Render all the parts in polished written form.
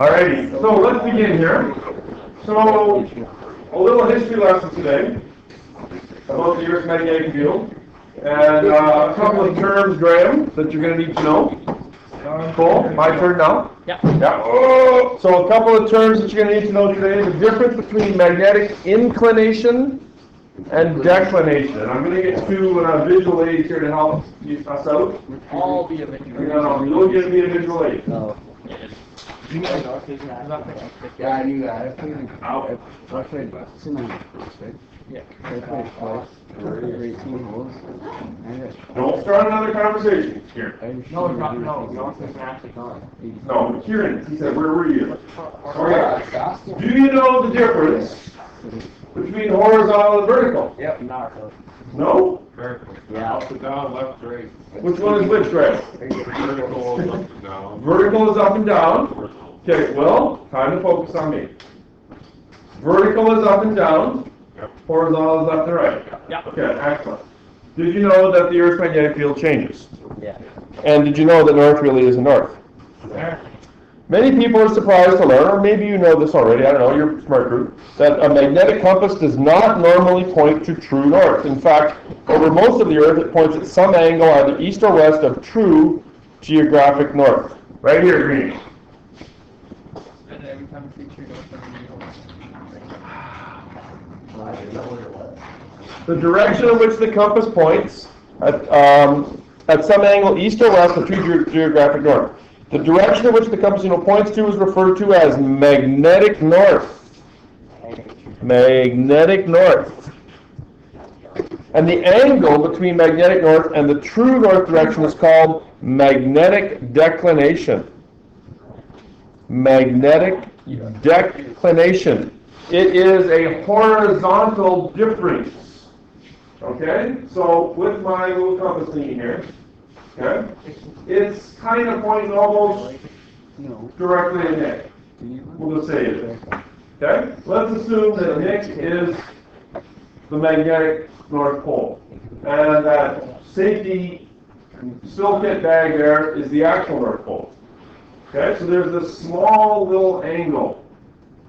Alrighty, so let's begin here. So, a little history lesson today about the Earth's magnetic field, and a couple of terms, Graham, that you're going to need to know. Cool. My turn now? Yeah. Oh, so a couple of terms that you're going to need to know today. The difference between magnetic inclination and declination. And I'm going to get two visual aids here to help us out. All be a visual. No, you'll get me a visual aid. No. Yeah, I knew that. Out. I played cement, right? Yeah. I played twice. 18 holes. Don't start another conversation here. No, no, it's actually not. No, Kieran, he said, where were you? Okay. Do you know the difference between horizontal and vertical? Yep. No? Vertical. Yeah. Up and down, left, right. Which one is which, right? Vertical is up and down. Vertical is up and down. Okay, well, time to focus on me. Vertical is up and down. Yep. Horizontal is left and right. Yep. Okay, excellent. Did you know that the Earth's magnetic field changes? Yeah. And did you know that north really isn't north? There. Many people are surprised to learn, or maybe you know this already, I don't know, you're a smart group, that a magnetic compass does not normally point to true north. In fact, over most of the Earth, it points at some angle, either east or west of true geographic north. Right here, green. And every time we feature The direction in which the compass points at some angle east or west of true geographic north. The direction in which the compass points to is referred to as magnetic north. Magnetic north. And the angle between magnetic north and the true north direction is called magnetic declination. Magnetic declination. It is a horizontal difference. Okay? So with my little compass thingy here, okay, it's kind of pointing almost directly ahead. We'll just say it. Okay? Let's assume that Nick is the magnetic North Pole. And that safety still kit bag there is the actual North Pole. Okay? So there's this small little angle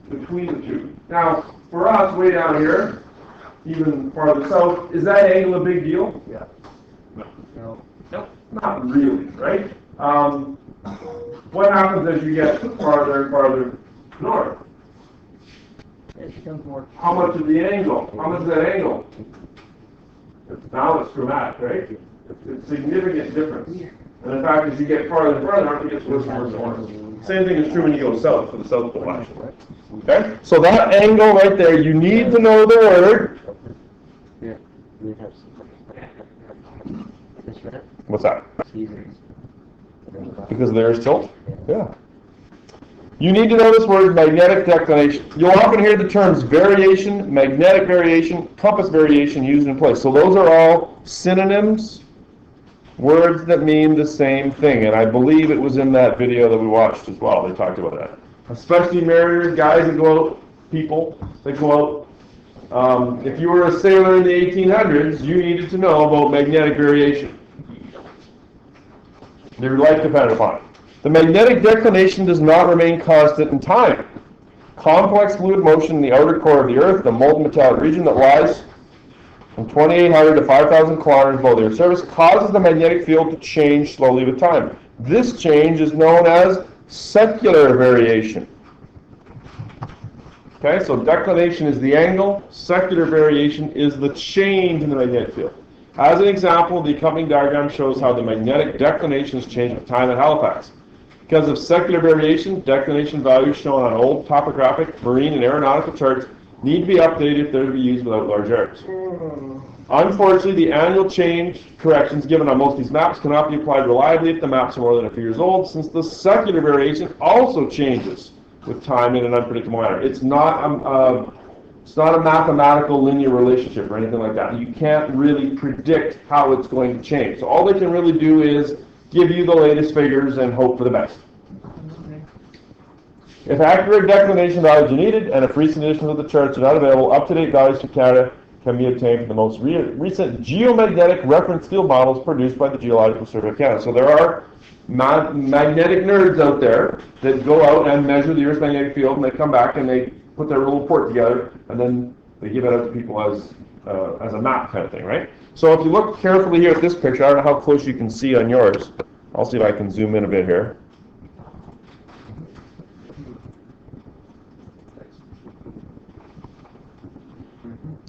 between the two. Now, for us, way down here, even farther south, is that angle a big deal? Yeah. No. Nope. Not really, right? What happens as you get farther and farther north? It becomes more. How much is the angle? How much is that angle? Now it's dramatic, right? It's a significant difference. And in fact, as you get farther and farther, it gets worse and worse and worse. Same thing is true when you go south for the South Pole, actually. Okay? So that angle right there, you need to know the word. Yeah. What's that? Because there's tilt? Yeah. You need to know this word, magnetic declination. You'll often hear the terms variation, magnetic variation, compass variation used in place. So those are all synonyms, words that mean the same thing. And I believe it was in that video that we watched as well. They talked about that. Especially mariners, guys that go out, people that go out. If you were a sailor in the 1800s, you needed to know about magnetic variation. Your life depended upon it. The magnetic declination does not remain constant in time. Complex fluid motion in the outer core of the Earth, the molten metallic region that lies from 2,800 to 5,000 kilometers below the Earth's surface, causes the magnetic field to change slowly with time. This change is known as secular variation. Okay, so declination is the angle, secular variation is the change in the magnetic field. As an example, the accompanying diagram shows how the magnetic declinations change with time at Halifax. Because of secular variation, declination values shown on old topographic, marine, and aeronautical charts need to be updated if they're to be used without large errors. Unfortunately, the annual change corrections given on most of these maps cannot be applied reliably if the maps are more than a few years old, since the secular variation also changes with time in an unpredictable manner. It's not a mathematical linear relationship or anything like that. You can't really predict how it's going to change. So all they can really do is give you the latest figures and hope for the best. If accurate declination values are needed, and if recent editions of the charts are not available, up-to-date values from Canada can be obtained from the most recent geomagnetic reference field models produced by the Geological Survey of Canada. So there are magnetic nerds out there that go out and measure the Earth's magnetic field, and they come back and they put their little report together, and then they give it out to people as a map kind of thing, right? So if you look carefully here at this picture, I don't know how close you can see on yours. I'll see if I can zoom in a bit here.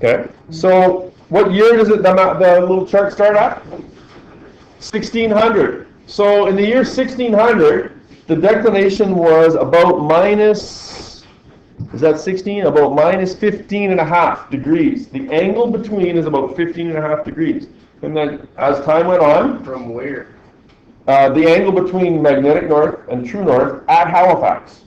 Okay, so what year does the little chart start at? 1600. So in the year 1600, the declination was about minus, is that 16? About minus 15 and a half degrees. The angle between is about 15 and a half degrees. And then as time went on, From where? the angle between magnetic north and true north at Halifax,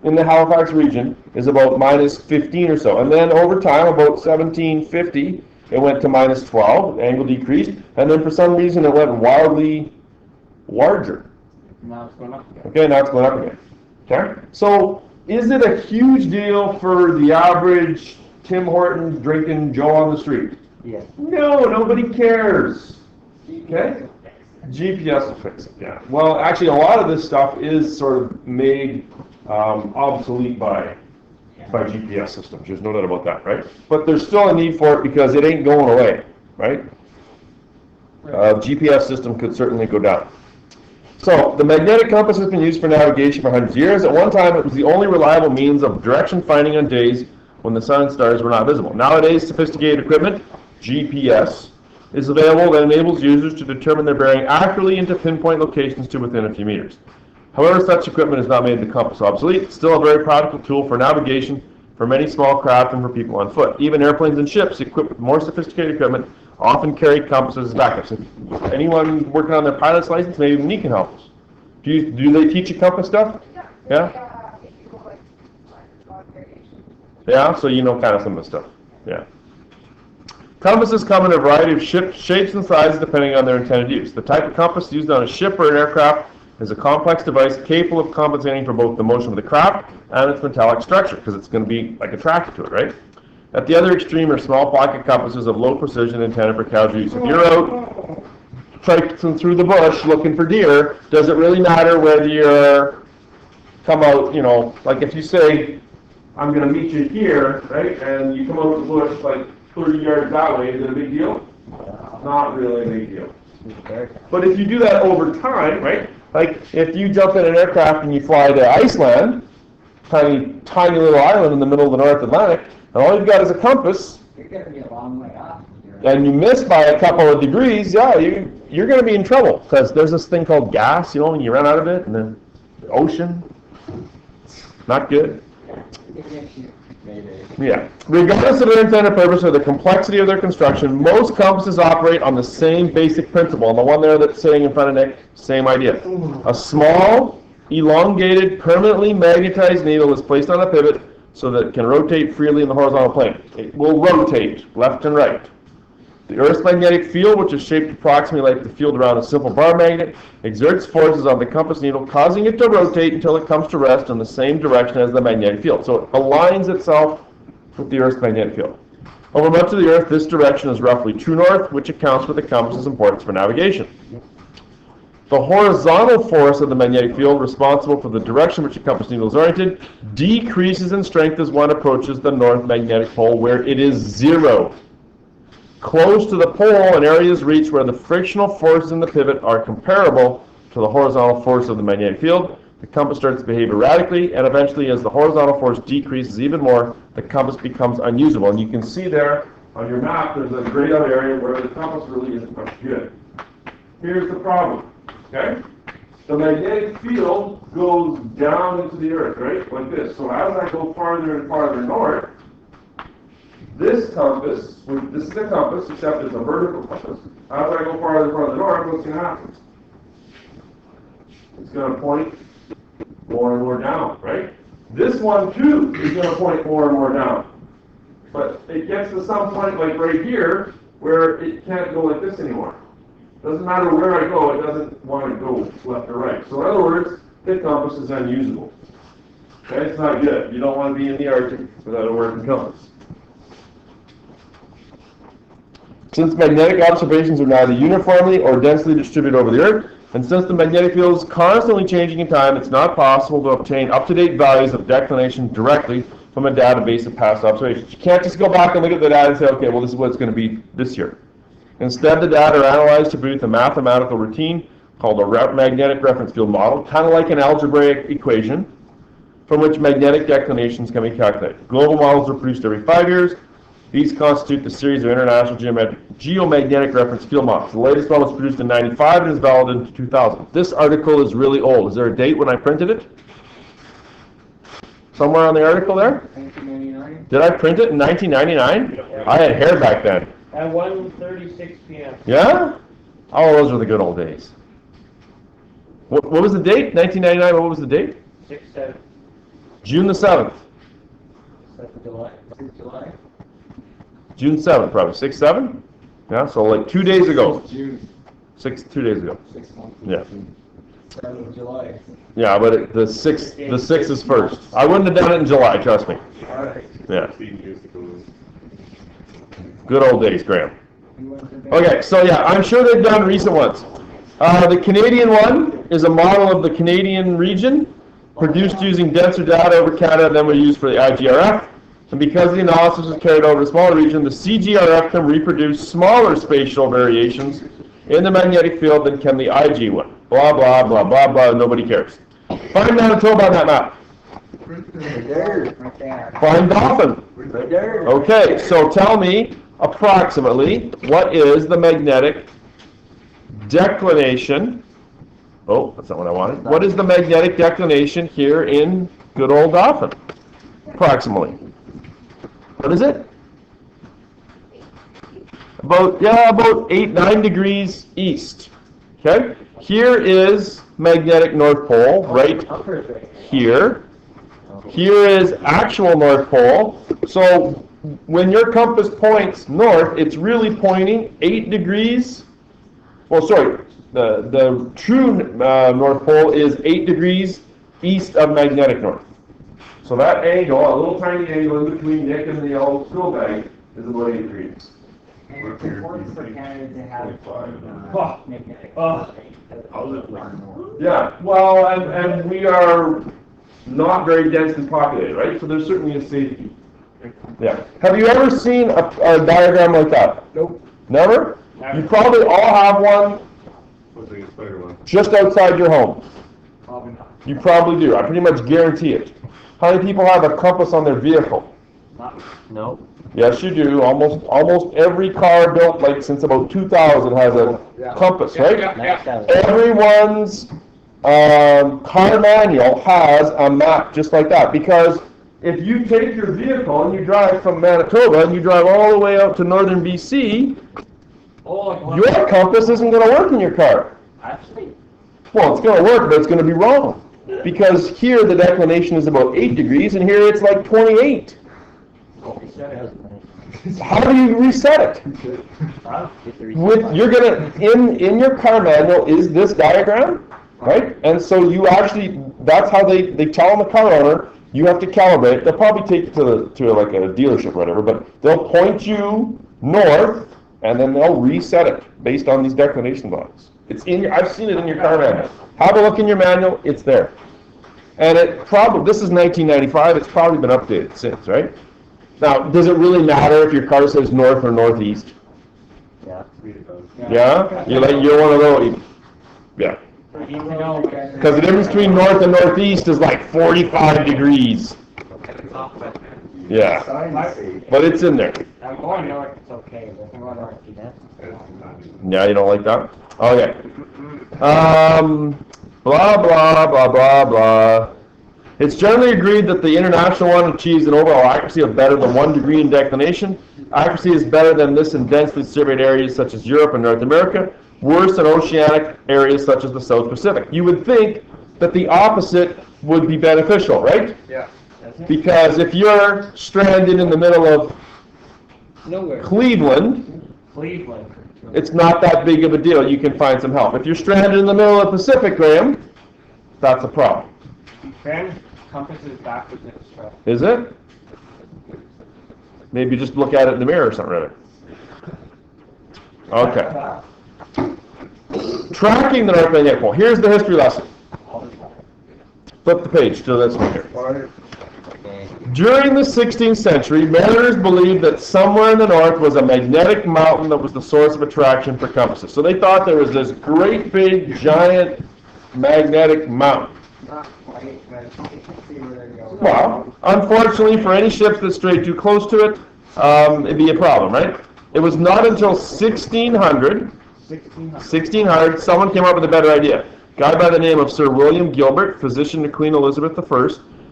in the Halifax region, is about minus 15 or so. And then over time, about 1750, it went to minus 12, the angle decreased, and then for some reason it went wildly larger. Now it's going up again. Okay, now it's going up again. Okay? So, is it a huge deal for the average Tim Hortons drinking Joe on the street? Yes. No, nobody cares. Okay? GPS will fix it, yeah. Well, actually, a lot of this stuff is sort of made obsolete by GPS systems. There's no doubt about that, right? But there's still a need for it because it ain't going away, right? GPS system could certainly go down. So, the magnetic compass has been used for navigation for hundreds of years. At one time, it was the only reliable means of direction finding on days when the sun and stars were not visible. Nowadays, sophisticated equipment, GPS, is available that enables users to determine their bearing accurately and to pinpoint locations to within a few meters. However, such equipment has not made the compass obsolete. It's still a very practical tool for navigation for many small craft and for people on foot. Even airplanes and ships equipped with more sophisticated equipment often carry compasses as backups. If anyone working on their pilot's license, maybe me can help us. Do they teach you compass stuff? Yeah? Yeah, so you know kind of some of the stuff. Yeah. Compasses come in a variety of shapes and sizes depending on their intended use. The type of compass used on a ship or an aircraft is a complex device capable of compensating for both the motion of the craft and its metallic structure, because it's going to be like attracted to it, right? At the other extreme are small pocket compasses of low precision intended for casual use. If you're out traipsing through the bush looking for deer, does it really matter whether you're come out, you know, like if you say, I'm going to meet you here, right, and you come out of the bush like 30 yards that way, is it a big deal? Not really a big deal. But if you do that over time, right, like if you jump in an aircraft and you fly to Iceland, tiny little island in the middle of the North Atlantic, and all you've got is a compass, You're going to be a long way off. and you miss by a couple of degrees, yeah, you're going to be in trouble, because there's this thing called gas, you know, when you run out of it, and then the ocean, not good. Yeah. Regardless of their intended purpose or the complexity of their construction, most compasses operate on the same basic principle. And the one there that's sitting in front of Nick, same idea. A small, elongated, permanently magnetized needle is placed on a pivot so that it can rotate freely in the horizontal plane. It will rotate left and right. The Earth's magnetic field, which is shaped approximately like the field around a simple bar magnet, exerts forces on the compass needle, causing it to rotate until it comes to rest in the same direction as the magnetic field. So it aligns itself with the Earth's magnetic field. Over much of the Earth, this direction is roughly true north, which accounts for the compass's importance for navigation. The horizontal force of the magnetic field, responsible for the direction which the compass needle is oriented, decreases in strength as one approaches the north magnetic pole, where it is 0. Close to the pole, an area is reached where the frictional forces in the pivot are comparable to the horizontal force of the magnetic field. The compass starts to behave erratically, and eventually, as the horizontal force decreases even more, the compass becomes unusable. And you can see there on your map, there's a grayed out area where the compass really isn't much good. Here's the problem, okay? The magnetic field goes down into the Earth, right, like this. So as I go farther and farther north, this compass, this is a compass, except it's a vertical compass. As I go farther and farther north, what's going to happen? It's going to point more and more down, right? This one, too, is going to point more and more down. But it gets to some point, like right here, where it can't go like this anymore. Doesn't matter where I go, it doesn't want to go left or right. So in other words, the compass is unusable. Okay, it's not good. You don't want to be in the Arctic without a working compass. Since magnetic observations are neither uniformly or densely distributed over the Earth, and since the magnetic field is constantly changing in time, it's not possible to obtain up-to-date values of declination directly from a database of past observations. You can't just go back and look at the data and say, okay, well, this is what it's going to be this year. Instead, the data are analyzed to produce a mathematical routine called a magnetic reference field model, kind of like an algebraic equation, from which magnetic declinations can be calculated. Global models are produced every 5 years. These constitute the series of international geomagnetic reference field models. The latest one was produced in 95 and is valid into 2000. This article is really old. Is there a date when I printed it? Somewhere on the article there? 1999. Did I print it in 1999? I had hair back then. At 1:36 p.m. Yeah? Oh, those were the good old days. What was the date? 1999, what was the date? 6/7. June the 7th. July. July. June 7th, probably. 6/7? Yeah, so like 2 days ago. June. 2 days ago. 6 months. Yeah. 7th of July. Yeah, but the 6th is first. I wouldn't have done it in July, trust me. All right. Yeah. 16 years ago. Good old days, Graham. You went to bed. Okay, so yeah, I'm sure they've done recent ones. The Canadian one is a model of the Canadian region, produced using denser data over Canada than we use for the IGRF. And because the analysis is carried over to a smaller region, the CGRF can reproduce smaller spatial variations in the magnetic field than can the IG one. Blah, blah, blah, blah, blah, nobody cares. Find Manitoba on that map. Right there. Find Dauphin. Right there. Okay, so tell me approximately what is the magnetic declination. Oh, that's not what I wanted. What is the magnetic declination here in good old Dauphin? Approximately. What is it? About 8-9 degrees east. Okay? Here is magnetic North Pole, right here. Here is actual North Pole. So when your compass points north, it's really pointing 8 degrees. Well, sorry, the true North Pole is 8 degrees east of magnetic north. So that angle, a little tiny angle in between Nick and the old school bag, is about 8 degrees. And it's important for Canada to have magnetic. I'll live like more. Yeah, well, and we are not very densely populated, right? So there's certainly a safety. Yeah. Have you ever seen a diagram like that? Nope. Never? You probably all have one What's the spider one? just outside your home. Probably not. You probably do. I pretty much guarantee it. How many people have a compass on their vehicle? No. Yes, you do. Almost every car built like since about 2000 has a compass, right? Everyone's car manual has a map just like that, because if you take your vehicle and you drive from Manitoba and you drive all the way out to northern BC, your compass isn't going to work in your car. Actually, Well, it's going to work, but it's going to be wrong. Because here the declination is about 8 degrees, and here it's like 28. How do you reset it? You're gonna in your car manual is this diagram, right? And so you actually, that's how they tell the car owner you have to calibrate. They'll probably take you to like a dealership or whatever, but they'll point you north and then they'll reset it based on these declination values. It's in I've seen it in your car manual. Have a look in your manual, it's there. And it probably, this is 1995, it's probably been updated since, right? Now, does it really matter if your car says north or northeast? Yeah. Yeah? You're one of those. Yeah. Because the difference between north and northeast is like 45 degrees. Yeah. But it's in there. I'm going north, it's okay, but if I'm going north, Yeah, you don't like that? Okay. Blah, blah, blah, blah, blah. It's generally agreed that the international one achieves an overall accuracy of better than 1 degree in declination. Accuracy is better than this in densely surveyed areas such as Europe and North America, worse in oceanic areas such as the South Pacific. You would think that the opposite would be beneficial, right? Yeah. Because if you're stranded in the middle of Nowhere. Cleveland, it's not that big of a deal. You can find some help. If you're stranded in the middle of the Pacific, Graham, that's a problem. Graham, compass is backwards in its track. Is it? Maybe just look at it in the mirror or something. Rather. Okay. Tracking the North Magnetic Pole. Here's the history lesson. Flip the page to this one here. During the 16th century, mariners believed that somewhere in the north was a magnetic mountain that was the source of attraction for compasses. So they thought there was this great big giant magnetic mountain. Not quite, but you can see where they're going. Well, unfortunately for any ships that strayed too close to it, it'd be a problem, right? It was not until 1600, someone came up with a better idea. A guy by the name of Sir William Gilbert, physician to Queen Elizabeth I,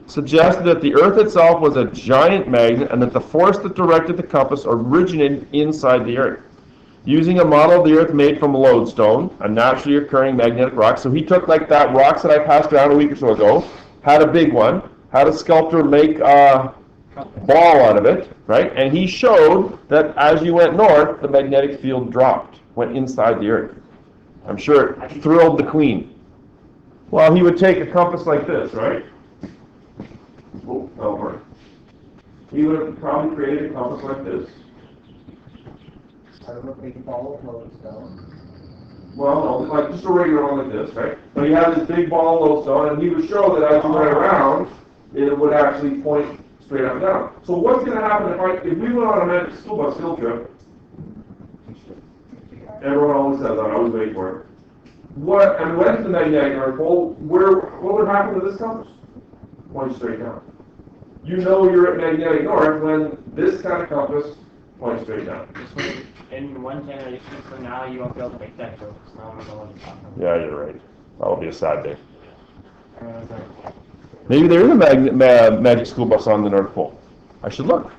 suggested that the Earth itself was a giant magnet and that the force that directed the compass originated inside the Earth. Using a model of the Earth made from lodestone, a naturally occurring magnetic rock. So he took like that rocks that I passed around a week or so ago, had a big one, had a sculptor make a ball out of it, right? And he showed that as you went north, the magnetic field dropped, went inside the Earth. I'm sure it thrilled the Queen. Well, he would take a compass like this, right? Oh, that'll work. He would have probably created a compass like this. I don't know if we can follow lodestone. Well, no, like just a regular one like this, right? But he had this big ball of lodestone, and he would show that as you went around, it would actually point straight up and down. So what's going to happen if we went on a magic school bus field trip? Everyone always says that. I always wait for it. And went to the magnetic North Pole. What would happen to this compass? Point straight down. You know you're at magnetic north when this kind of compass points straight down. In one generation from now, you won't be able to make that joke. So now we're going to talk about Yeah, you're right. That'll be a sad day. it. Maybe there is a magic school bus on the North Pole. I should look.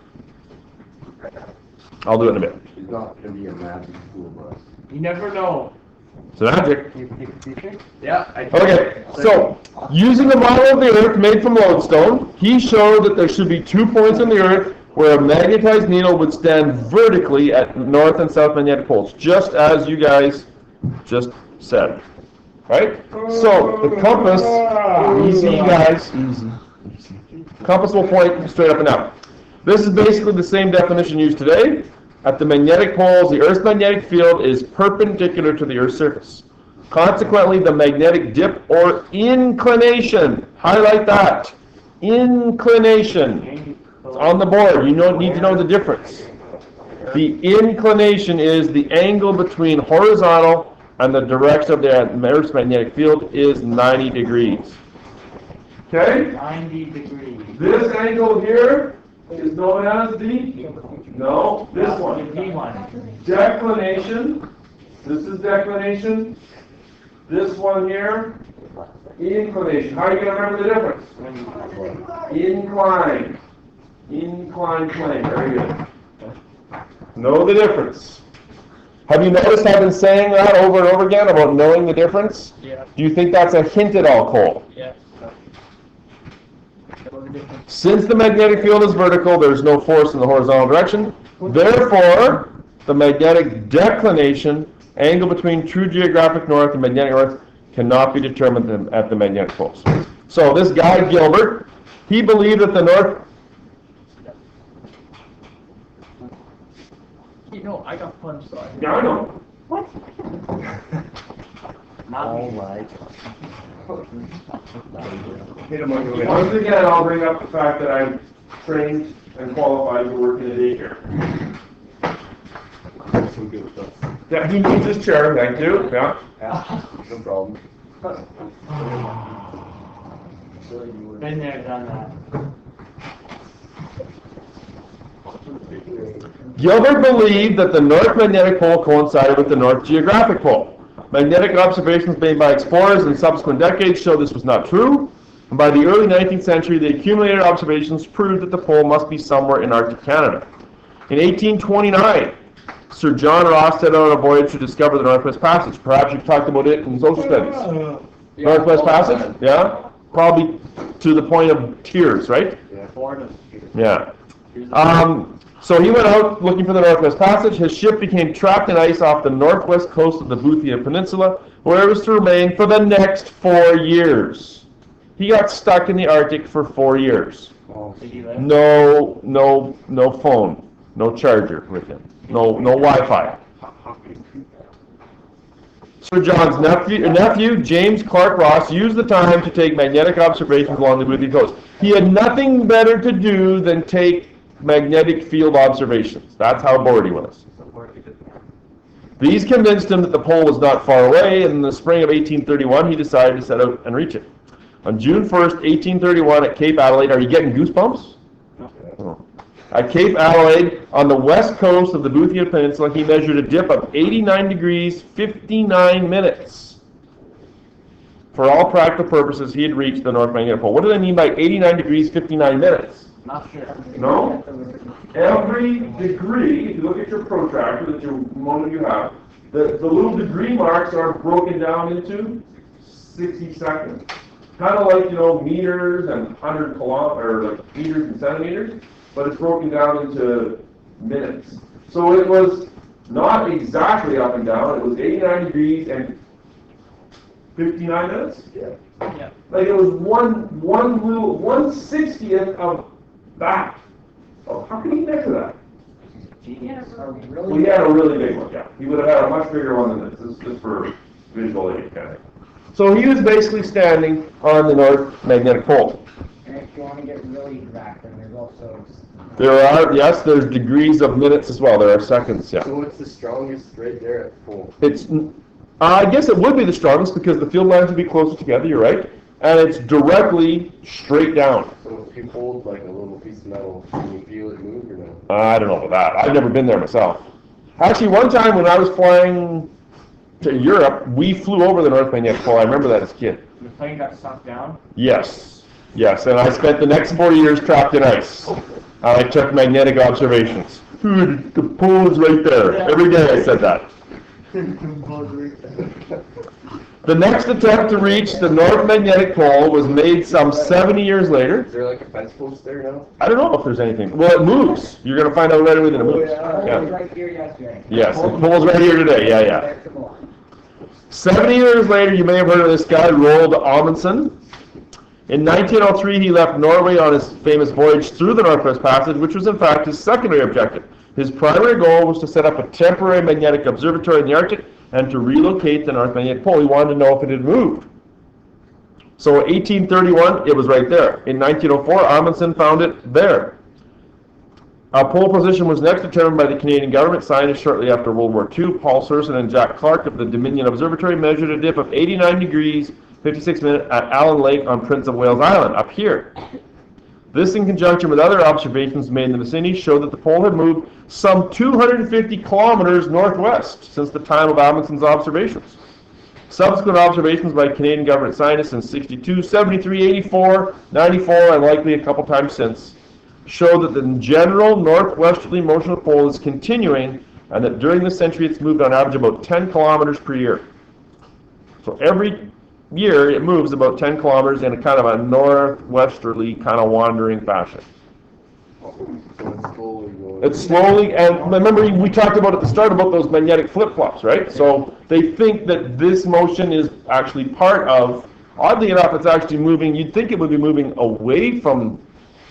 I'll do it in a bit. It's not gonna be a magic school bus. You never know. It's magic. Can you take a picture? Yeah. Okay, so using a model of the Earth made from lodestone, he showed that there should be 2 points on the Earth where a magnetized needle would stand vertically at north and south magnetic poles, just as you guys just said. Right? So the compass, easy guys, easy. Compass will point straight up and down. This is basically the same definition used today. At the magnetic poles, the Earth's magnetic field is perpendicular to the Earth's surface. Consequently, the magnetic dip or inclination, highlight that, inclination. It's on the board. You need to know the difference. The inclination is the angle between horizontal and the direction of the Earth's magnetic field is 90 degrees. Okay? 90 degrees. This angle here is known as this one. D1. Declination. This is declination. This one here, inclination. How are you going to remember the difference? Incline. Incline plane. Very good. Know the difference. Have you noticed I've been saying that over and over again about knowing the difference? Yeah. Do you think that's a hint at all, Cole? Yeah. Since the magnetic field is vertical, there's no force in the horizontal direction. Therefore, the magnetic declination, angle between true geographic north and magnetic north, cannot be determined at the magnetic poles. So this guy, Gilbert, he believed that the north... You know, I got punched, so Yeah, I know. Not me. my Hit him on the way. Once again, I'll bring up the fact that I'm trained and qualified to work in a daycare. Some good stuff. Yeah, he needs his chair, thank you. Yeah. No problem. Been there, done that. Gilbert believed that the North Magnetic Pole coincided with the North Geographic Pole. Magnetic observations made by explorers in subsequent decades showed this was not true, and by the early 19th century, the accumulated observations proved that the pole must be somewhere in Arctic Canada. In 1829, Sir John Ross set out on a voyage to discover the Northwest Passage. Perhaps you've talked about it in social studies. Northwest Passage? Yeah? Probably to the point of tears, right? Yeah. So he went out looking for the Northwest Passage. His ship became trapped in ice off the northwest coast of the Boothia Peninsula, where it was to remain for the next 4 years. He got stuck in the Arctic for 4 years. No phone, no charger with him, no Wi-Fi. Sir John's nephew, James Clark Ross, used the time to take magnetic observations along the Boothia coast. He had nothing better to do than take magnetic field observations. That's how bored he was. These convinced him that the pole was not far away, and in the spring of 1831, he decided to set out and reach it. On June 1st, 1831, at Cape Adelaide, are you getting goosebumps? Oh. At Cape Adelaide, on the west coast of the Boothia Peninsula, he measured a dip of 89 degrees, 59 minutes. For all practical purposes, he had reached the North Magnetic Pole. What do they mean by 89 degrees, 59 minutes? Not sure. No? Every degree, if you look at your protractor that one of you have, the little degree marks are broken down into 60 seconds. Kind of like, meters and 100 or like meters and centimeters, but it's broken down into minutes. So it was not exactly up and down, it was 89 degrees and 59 minutes? Yeah. Like it was one 1/60th of that. Oh, how can you measure that? Genius. Well, he had a really big one, yeah. He would have had a much bigger one than this. This is just for visual aid kind of thing. So he was basically standing on the North Magnetic Pole. And if you want to get really exact, then there's also... There's degrees of minutes as well. There are seconds, yeah. So what's the strongest right there at the pole? I guess it would be the strongest because the field lines would be closer together, you're right. And it's directly straight down. So if you hold like a little piece of metal, can you feel it move or no? I don't know about that. I've never been there myself. Actually, one time when I was flying to Europe, we flew over the North Magnetic Pole. I remember that as a kid. The plane got sucked down. Yes, and I spent the next 4 years trapped in ice. I took magnetic observations. The pole is right there. Every day I said that. The next attempt to reach the North Magnetic Pole was made some 70 years later. Is there like a fence post there now? I don't know if there's anything. Well, it moves. You're going to find out right away that it moves. It was right here yesterday. Yes, the pole's right here today. Yeah. 70 years later, you may have heard of this guy, Roald Amundsen. In 1903, he left Norway on his famous voyage through the Northwest Passage, which was in fact his secondary objective. His primary goal was to set up a temporary magnetic observatory in the Arctic and to relocate the North Magnetic Pole. He wanted to know if it had moved. So in 1831, it was right there. In 1904, Amundsen found it there. Our pole position was next determined by the Canadian government. Scientists shortly after World War II, Paul Serson and Jack Clark of the Dominion Observatory measured a dip of 89 degrees, 56 minutes at Allen Lake on Prince of Wales Island, up here. This, in conjunction with other observations made in the vicinity, showed that the pole had moved some 250 kilometers northwest since the time of Amundsen's observations. Subsequent observations by Canadian government scientists in 62, 73, 84, 94, and likely a couple times since, show that the general northwesterly motion of the pole is continuing and that during this century it's moved on average about 10 kilometers per year. So every year it moves about 10 kilometers in a kind of a northwesterly kind of wandering fashion. So it's slowly going. It's slowly, and remember we talked about at the start about those magnetic flip-flops, right? So they think that this motion is actually part of, oddly enough, it's actually moving, you'd think it would be moving away from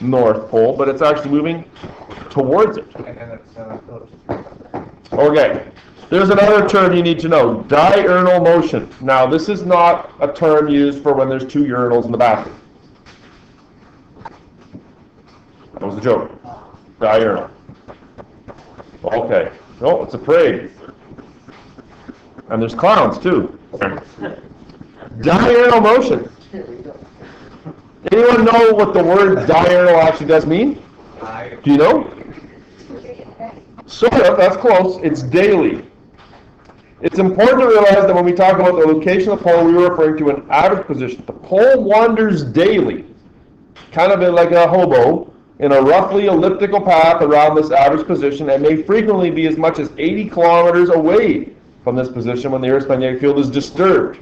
North Pole, but it's actually moving towards it. Okay, there's another term you need to know, diurnal motion. Now, this is not a term used for when there's two urinals in the bathroom. That was a joke. Diurnal. Okay. Oh, it's a parade. And there's clowns, too. Diurnal motion. Anyone know what the word diurnal actually does mean? Do you know? Sort of, that's close. It's daily. It's important to realize that when we talk about the location of the pole, we are referring to an average position. The pole wanders daily, kind of like a hobo, in a roughly elliptical path around this average position and may frequently be as much as 80 kilometers away from this position when the Earth's magnetic field is disturbed.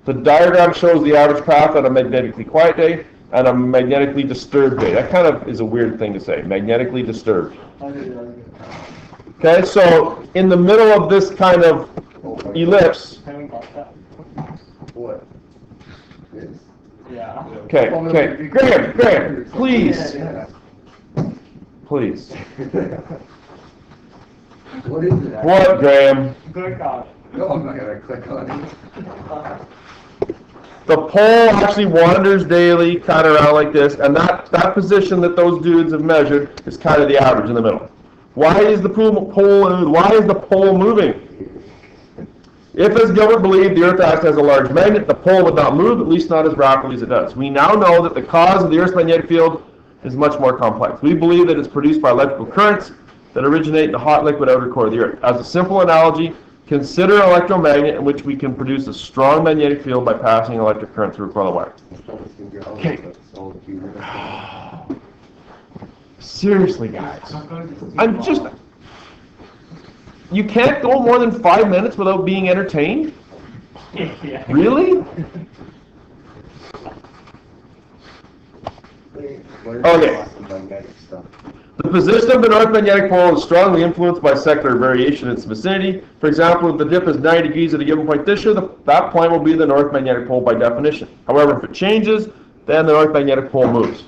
The diagram shows the average path on a magnetically quiet day and a magnetically disturbed day. That kind of is a weird thing to say, magnetically disturbed. Okay, so in the middle of this kind of ellipse. What? This? Yeah. Okay. Graham, please. Please. What is it? What, Graham? Click on it. No, I'm not gonna click on it. The pole actually wanders daily, kind of around like this, and that position that those dudes have measured is kind of the average in the middle. Why is the pole moving? If, as Gilbert believed, the Earth acts as a large magnet, the pole would not move, at least not as rapidly as it does. We now know that the cause of the Earth's magnetic field is much more complex. We believe that it's produced by electrical currents that originate in the hot liquid outer core of the Earth. As a simple analogy, consider an electromagnet in which we can produce a strong magnetic field by passing electric current through a coil of wire. Okay. Seriously, guys. You can't go more than 5 minutes without being entertained? Yeah. Really? Okay. The position of the north magnetic pole is strongly influenced by secular variation in its vicinity. For example, if the dip is 90 degrees at a given point this year, that point will be the north magnetic pole by definition. However, if it changes, then the north magnetic pole moves.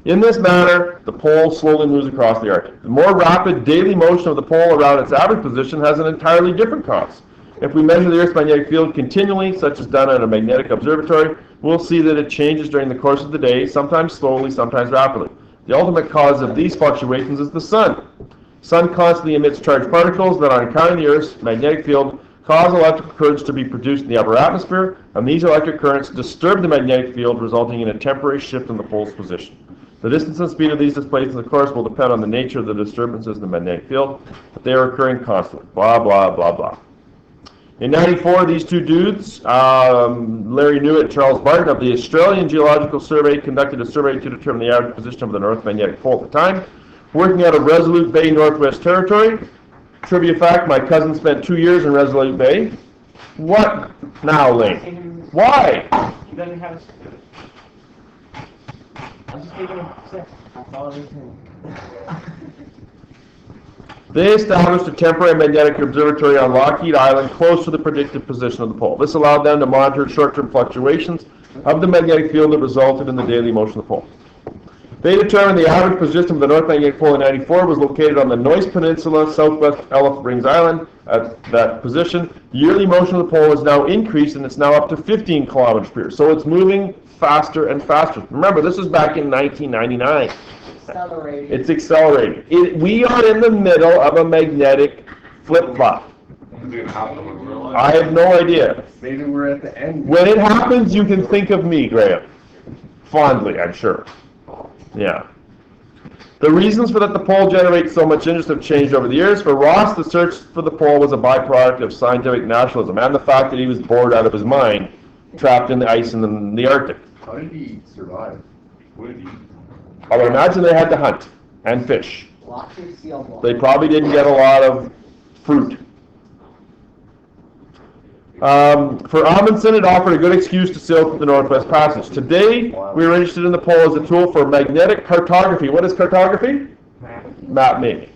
In this manner, the pole slowly moves across the Arctic. The more rapid daily motion of the pole around its average position has an entirely different cause. If we measure the Earth's magnetic field continually, such as done at a magnetic observatory, we'll see that it changes during the course of the day, sometimes slowly, sometimes rapidly. The ultimate cause of these fluctuations is the sun. The sun constantly emits charged particles that, on encountering the Earth's magnetic field, cause electrical currents to be produced in the upper atmosphere, and these electric currents disturb the magnetic field, resulting in a temporary shift in the pole's position. The distance and speed of these displacements, of course, will depend on the nature of the disturbances in the magnetic field, but they are occurring constantly. Blah, blah, blah, blah. In '94, these two dudes, Larry Newitt and Charles Barton of the Australian Geological Survey, conducted a survey to determine the average position of the North Magnetic Pole at the time, working out of Resolute Bay, Northwest Territory. Trivia fact, my cousin spent 2 years in Resolute Bay. What now, Lane? Why? He doesn't have a... I'm just taking a sip. That's all it is. They established a temporary magnetic observatory on Lockheed Island close to the predicted position of the pole. This allowed them to monitor short-term fluctuations of the magnetic field that resulted in the daily motion of the pole. They determined the average position of the North Magnetic Pole in '94 was located on the Noise Peninsula, southwest Elephant Rings Island. At that position, the yearly motion of the pole is now increased, and it's now up to 15 kilometers per year. So it's moving faster and faster. Remember, this is back in 1999. Accelerating. It's accelerating. We are in the middle of a magnetic flip-flop. I have no idea. Maybe we're at the end. When it happens, you can think of me, Graham. Fondly, I'm sure. Yeah. The reasons for that the pole generates so much interest have changed over the years. For Ross, the search for the pole was a byproduct of scientific nationalism and the fact that he was bored out of his mind, trapped in the ice in the Arctic. How did he survive? What did he? I would imagine they had to hunt and fish. Lots of seal balls. They probably didn't get a lot of fruit. For Amundsen, it offered a good excuse to sail through the Northwest Passage. Today, we are interested in the pole as a tool for magnetic cartography. What is cartography? Map making.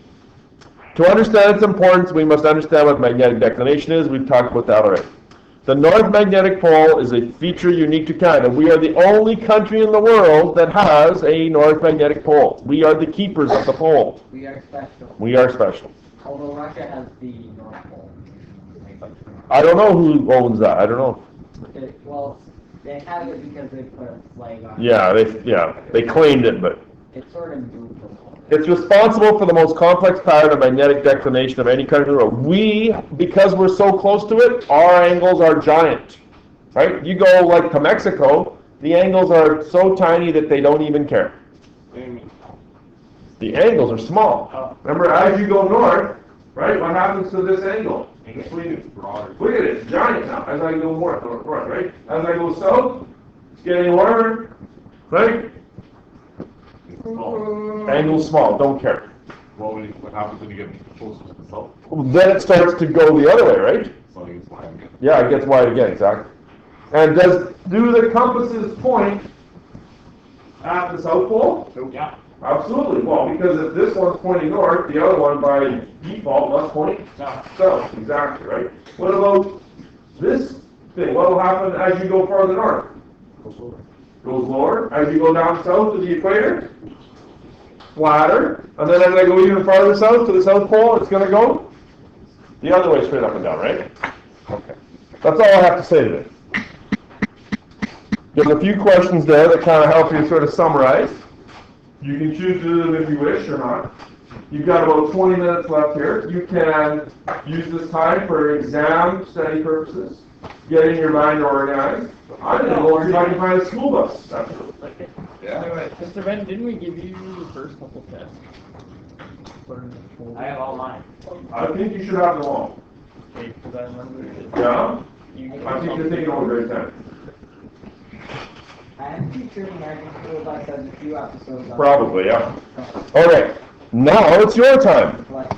To understand its importance, we must understand what magnetic declination is. We've talked about that already. The North Magnetic Pole is a feature unique to Canada. We are the only country in the world that has a North Magnetic Pole. We are the keepers of the pole. We are special. We are special. Although Russia has the North Pole. I don't know who owns that. I don't know. Well, they have it because they put a flag on it. Yeah, they claimed it, but It's sort of moved the pole. it's responsible for the most complex pattern of magnetic declination of any country in the world. We, because we're so close to it, our angles are giant. Right? You go like to Mexico, the angles are so tiny that they don't even care. The angles are small. Remember, as you go north, right, what happens to this angle? Look at it, it's giant now, as I go north, right? As I go south, it's getting warmer, right? Angle's small, don't care. What happens when you get closer to the south? Then it starts to go the other way, right? So it gets wide again. Yeah, it gets wide again, exactly. And do the compasses point at the South Pole? Yeah. Absolutely. Well, because if this one's pointing north, the other one by default must point south. Exactly, right? What about this thing? What will happen as you go farther north? Goes lower. As you go down south to the equator? flatter, and then as I go even farther south to the South Pole, it's going to go the other way, straight up and down, right? Okay. That's all I have to say today. There's a few questions there that kind of help you sort of summarize. You can choose to do them if you wish or not. You've got about 20 minutes left here. You can use this time for exam study purposes, getting your mind organized. I'm going to go see if I can find a school bus. Yeah. Mr. Ben, didn't we give you the first couple tests? I have all mine. I think you should have them all. Okay, because I remember. Yeah? You I think you're thinking over grade 10. I'm pretty sure American School Bus has a few episodes on it. Probably, yeah. Okay. Now it's your time. Like,